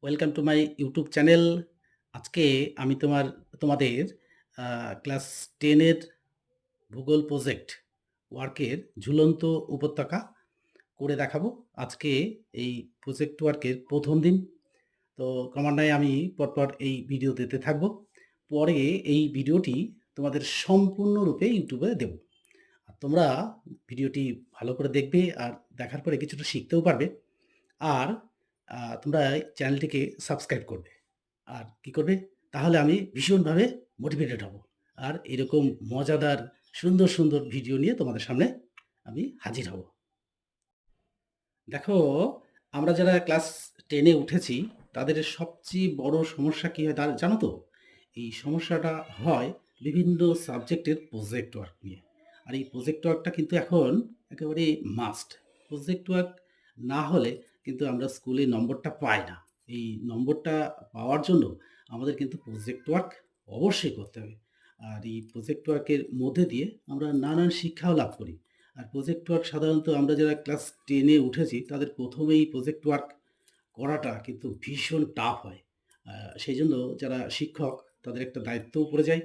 Welcome to my YouTube channel. আজকে আমি তোমাদের আ ক্লাস 10 এর ভূগোল প্রজেক্ট ওয়ার্কের ঝুলন্ত উপত্যকা করে দেখাবো। আজকে এই প্রজেক্ট ওয়ার্কের ১ম দিন। তো ক্রমান্বয়ে আমি পরপর এই ভিডিও দিতে থাকবো। পরে এই ভিডিওটি তোমাদের সম্পূর্ণরূপে ইউটিউবে দেব। আর তোমরা ভিডিওটি ভালো করে দেখবে আর দেখার পরে কিছুটা শিখতেও পারবে। আর তোমরা চ্যানেলটিকে সাবস্ক্রাইব করবে। আর কি করবে? তাহলে আমি ভীষণভাবে মোটিভেটেড হব। আর এরকম মজাদার সুন্দর, সুন্দর ভিডিও নিয়ে তোমাদের সামনে আমি হাজির হব। দেখো, আমরা যারা ক্লাস 10 এ উঠেছি, তাদের সবচেয়ে বড় সমস্যা কি হয় জানো তো? এই সমস্যাটা হয় বিভিন্ন সাবজেক্টের প্রজেক্ট ওয়ার্ক নিয়ে। আর এই প্রজেক্ট ওয়ার্কটা কিন্তু এখন একেবারে মাস্ট। প্রজেক্ট ওয়ার্ক না হলে কিন্তু আমরা স্কুলে নম্বরটা পাই না। এই নম্বরটা পাওয়ার জন্য আমাদের কিন্তু প্রজেক্ট ওয়ার্ক অবশ্যই করতে হবে। আর এই প্রজেক্ট ওয়ার্কের মধ্যে দিয়ে আমরা নানান শিক্ষাও লাভ করি। আর প্রজেক্ট ওয়ার্ক সাধারণত আমরা যারা ক্লাস 10 এ উঠেছি তাদের ১ম এই প্রজেক্ট ওয়ার্ক করাটা কিন্তু ভীষণ টাফ হয়। সেইজন্য যারা শিক্ষক তাদের একটা দায়িত্বও পড়ে যায়।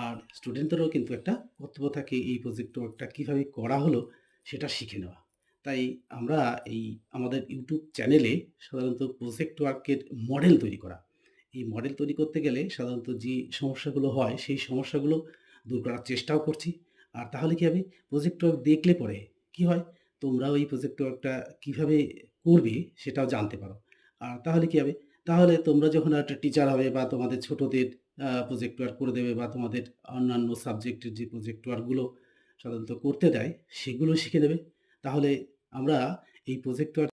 আর স্টুডেন্টদেরও কিন্তু একটা কর্তব্য থাকে এই প্রজেক্ট ওয়ার্কটা কিভাবে করা হলো সেটা শিখে নেওয়া। তাই আমরা এই আমাদের ইউটিউব চ্যানেলে সাধারণত প্রজেক্ট ওয়ার্কের মডেল তৈরি করা। এই মডেল তৈরি করতে গেলে সাধারণত যে সমস্যাগুলো হয় সেই সমস্যাগুলো দূর করার চেষ্টাও করছি। আর তাহলে কি হবে? প্রজেক্ট ওয়ার্ক দেখলে পরে কি হয়? তোমরাও এই প্রজেক্ট ওয়ার্কটা কিভাবে করবে সেটাও জানতে পারো। আর তাহলে কি হবে? তাহলে তোমরা যখন একটা টিচার হবে বা তোমাদের ছোটদের প্রজেক্ট ওয়ার্ক করে দেবে বা তোমাদের অন্যান্য সাবজেক্টের যে প্রজেক্ট ওয়ার্কগুলো সাধারণত করতে দেয়, সেগুলো শিখে নেবে। তাহলে আমরা এই প্রজেক্ট ওয়ার্ক